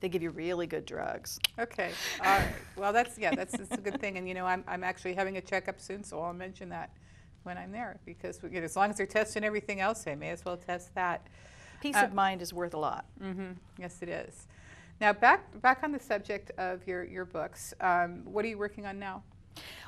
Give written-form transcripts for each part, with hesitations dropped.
They give you really good drugs. Okay. All right. Well, that's a good thing. And you know, I'm actually having a checkup soon, so I'll mention that when I'm there because as long as they're testing everything else, they may as well test that. Peace of mind is worth a lot. Yes, it is. Now, back on the subject of your books. What are you working on now?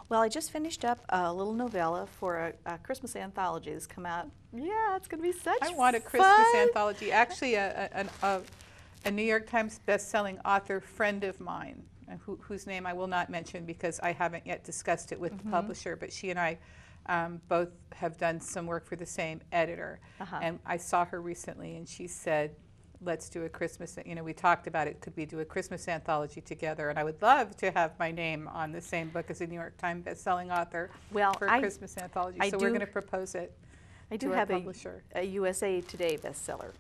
Well, I just finished up a little novella for a Christmas anthology that's come out. Yeah, it's going to be such I want a Christmas anthology. Actually, a New York Times best-selling author friend of mine, whose name I will not mention because I haven't yet discussed it with the publisher, but she and I both have done some work for the same editor. And I saw her recently, and she said, let's do a Christmas, you know, we talked about it, could we do a Christmas anthology together? And I would love to have my name on the same book as a New York Times best-selling author for a Christmas anthology. So we're going to propose it. I do have a USA Today bestseller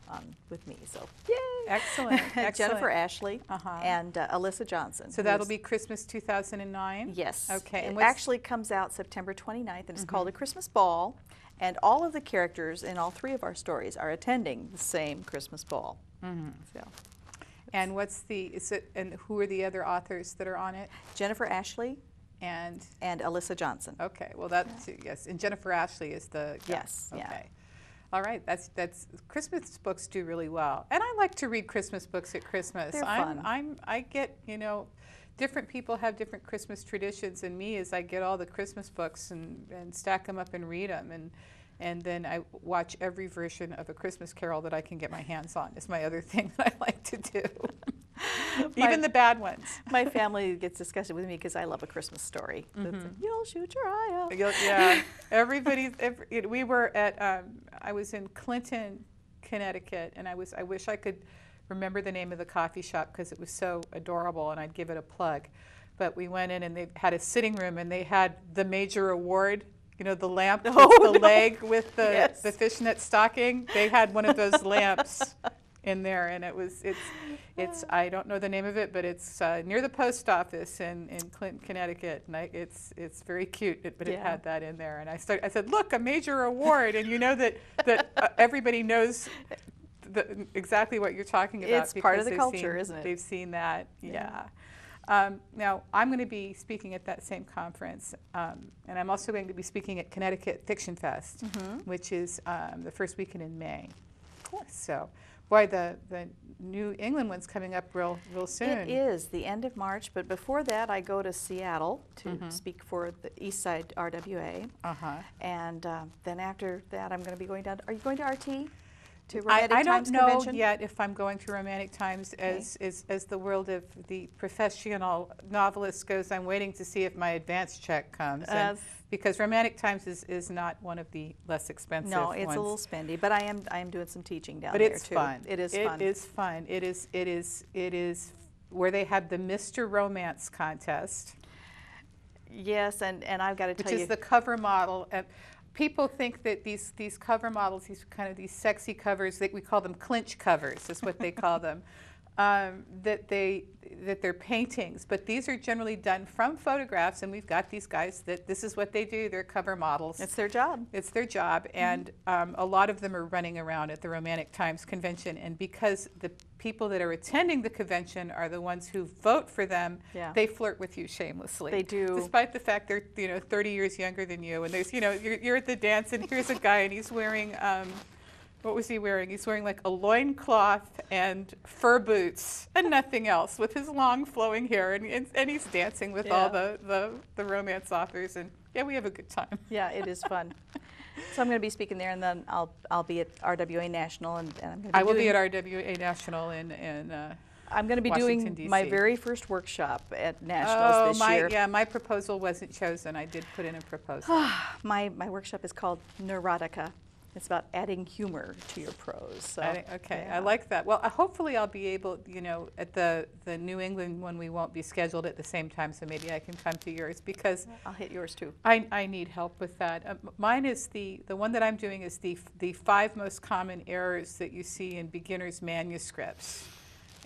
with me, so yay! Excellent. Excellent. Jennifer Ashley and Alyssa Johnson. So that'll be Christmas 2009? Yes. Okay. It actually comes out September 29th, and it's called A Christmas Ball, and all of the characters in all three of our stories are attending the same Christmas ball. So. And and who are the other authors that are on it? Jennifer Ashley and Alyssa Johnson. Okay, well that's yes, and Jennifer Ashley is the yes. Okay, yeah. All right. That's Christmas books do really well, and I like to read Christmas books at Christmas. They're fun. I get, you know, different people have different Christmas traditions, and me is I get all the Christmas books and stack them up and read them, and then I watch every version of A Christmas Carol that I can get my hands on. Is my other thing that I like to do. Even the bad ones. My family gets disgusted with me because I love A Christmas Story. You'll shoot your eye out. Yeah, we were at, I was in Clinton, Connecticut, and I wish I could remember the name of the coffee shop because it was so adorable, and I'd give it a plug. But we went in and they had a sitting room, and they had the major award. You know, the lamp with the leg with the fishnet stocking. They had one of those lamps in there, and it's I don't know the name of it, but it's near the post office in Clinton, Connecticut, and it's very cute. But it had that in there, and I said, look, a major award, and you know that everybody knows exactly what you're talking about. It's part of the culture, isn't it? They've seen that, yeah. Now, I'm going to be speaking at that same conference, and I'm also going to be speaking at Connecticut Fiction Fest, which is the first weekend in May. Cool. So, boy, the New England one's coming up real soon. It is the end of March, but before that, I go to Seattle to speak for the East Side RWA, and then after that, I'm going to be going down. Are you going to RT? I don't know yet if I'm going to Romantic Times as the world of the professional novelist goes. I'm waiting to see if my advance check comes. Because Romantic Times is not one of the less expensive ones. No, it's a little spendy, but I am doing some teaching down there too. But it's fun. It is fun. It is fun. It is where they have the Mr. Romance contest. Yes, and I've got to tell you, which is the cover model. People think that these cover models, these sexy covers, we call them clinch covers, is what they call them, that they're paintings. But these are generally done from photographs, and we've got these guys that this is what they do. They're cover models. It's their job. It's their job, and a lot of them are running around at the Romantic Times convention. And because the people that are attending the convention are the ones who vote for them, they flirt with you shamelessly. They do. Despite the fact they're 30 years younger than you, and there's you're at the dance, and here's a guy, and he's wearing what was he wearing? He's wearing like a loincloth and fur boots and nothing else, with his long flowing hair, and he's dancing with all the romance authors, and we have a good time. Yeah, it is fun. So I'm going to be speaking there, and then I'll be at RWA National, and I'm going to be I will be at RWA National in I'm going to be Washington, doing DC. my very first workshop at Nationals this year. Yeah, my proposal wasn't chosen. I did put in a proposal. My workshop is called Neurotica. It's about adding humor to your prose. So, okay, I like that. Well, hopefully I'll be able, at the New England one, we won't be scheduled at the same time, so maybe I can come to yours, because I'll hit yours too. I need help with that. Mine is the one that I'm doing is the 5 most common errors that you see in beginners' manuscripts.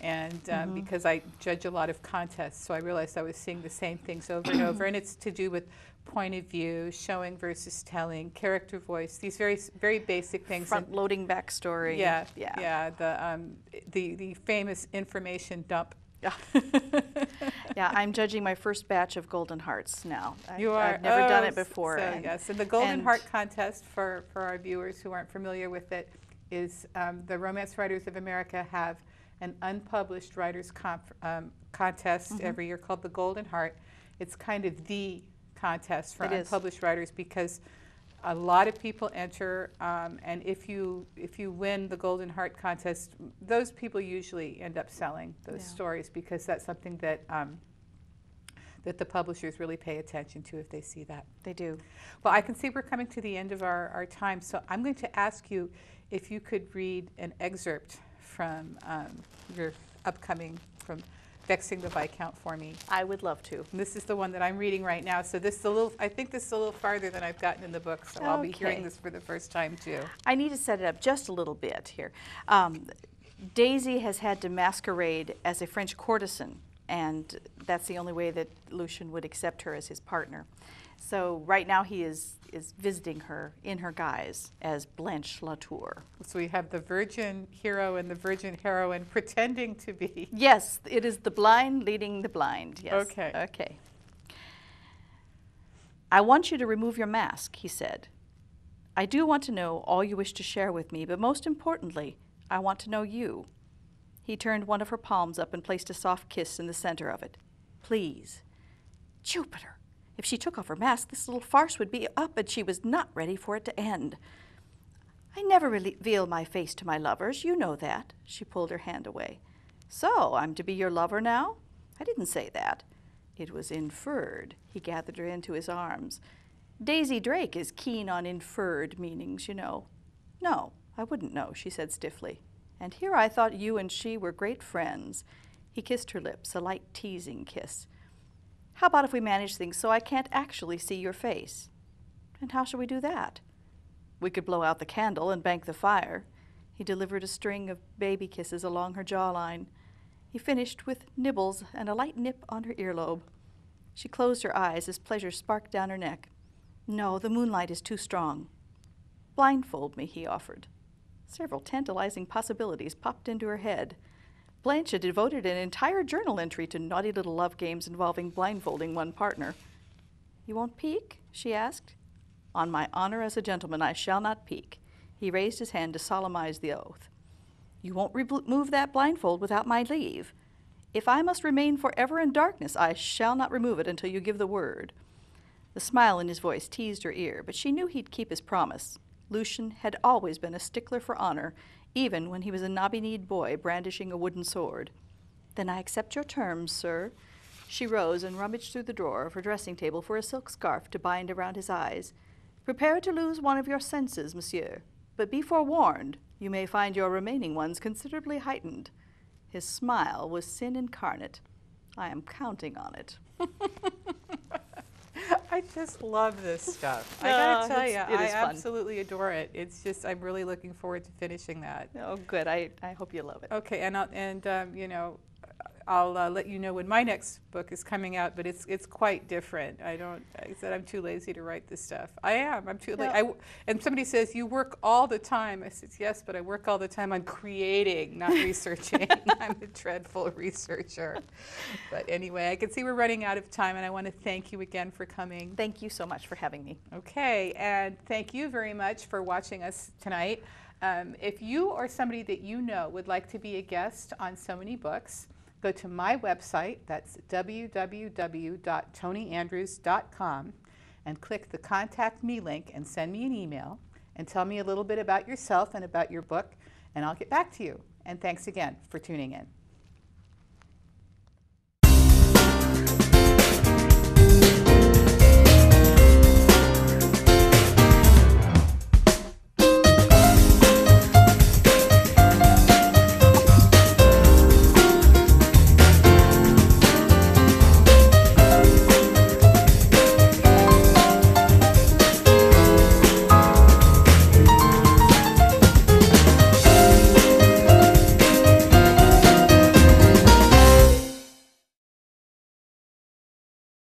And because I judge a lot of contests, so I realized I was seeing the same things over and over. And it's to do with point of view, showing versus telling, character voice, these very basic things. Front-loading backstory. Yeah. The famous information dump. Yeah, I'm judging my first batch of Golden Hearts now. I've never done it before. So yes, and the Golden Heart contest, for our viewers who aren't familiar with it, is the Romance Writers of America have an unpublished writers contest every year called the Golden Heart. It's kind of the contest for unpublished writers because a lot of people enter, and if you win the Golden Heart contest, those people usually end up selling those stories because that's something that that the publishers really pay attention to if they see that. They do. Well, I can see we're coming to the end of our time, so I'm going to ask you if you could read an excerpt from your upcoming, from Vexing the Viscount for me. I would love to. And this is the one that I'm reading right now. So this is a little, I think this is a little farther than I've gotten in the book, so I'll be hearing this for the first time too. I need to set it up just a little bit here. Daisy has had to masquerade as a French courtesan, and that's the only way that Lucien would accept her as his partner. So right now he is visiting her in her guise as Blanche Latour. So we have the virgin hero and the virgin heroine pretending to be. Yes, it is the blind leading the blind. Yes. Okay. Okay. I want you to remove your mask, he said. I do want to know all you wish to share with me, but most importantly, I want to know you. He turned one of her palms up and placed a soft kiss in the center of it. Please. Jupiter. If she took off her mask, this little farce would be up, and she was not ready for it to end. I never reveal my face to my lovers, you know that. She pulled her hand away. So, I'm to be your lover now? I didn't say that. It was inferred. He gathered her into his arms. Daisy Drake is keen on inferred meanings, you know. No, I wouldn't know, she said stiffly. And here I thought you and she were great friends. He kissed her lips, a light teasing kiss. How about if we manage things so I can't actually see your face? And how shall we do that? We could blow out the candle and bank the fire. He delivered a string of baby kisses along her jawline. He finished with nibbles and a light nip on her earlobe. She closed her eyes as pleasure sparked down her neck. No, the moonlight is too strong. Blindfold me, he offered. Several tantalizing possibilities popped into her head. Blanche had devoted an entire journal entry to naughty little love games involving blindfolding one partner. You won't peek? She asked. On my honor as a gentleman, I shall not peek. He raised his hand to solemnize the oath. You won't remove that blindfold without my leave. If I must remain forever in darkness, I shall not remove it until you give the word. The smile in his voice teased her ear, but she knew he'd keep his promise. Lucien had always been a stickler for honor, even when he was a knobby-kneed boy brandishing a wooden sword. Then I accept your terms, sir. She rose and rummaged through the drawer of her dressing table for a silk scarf to bind around his eyes. Prepare to lose one of your senses, monsieur, but be forewarned, you may find your remaining ones considerably heightened. His smile was sin incarnate. I am counting on it. I just love this stuff. I gotta tell you, I fun. absolutely adore it. It's just, I'm really looking forward to finishing that. Oh, good. I hope you love it. Okay, and you know, I'll let you know when my next book is coming out, but it's quite different. I said I'm too lazy to write this stuff. I am. I'm too lazy. And somebody says, you work all the time. I said, yes, but I work all the time on creating, not researching. I'm a dreadful researcher. But anyway, I can see we're running out of time, and I want to thank you again for coming. Thank you so much for having me. Okay, and thank you very much for watching us tonight. If you or somebody that you know would like to be a guest on So Many Books, go to my website, that's www.toniandrews.com, and click the Contact Me link and send me an email and tell me a little bit about yourself and about your book, and I'll get back to you. And thanks again for tuning in.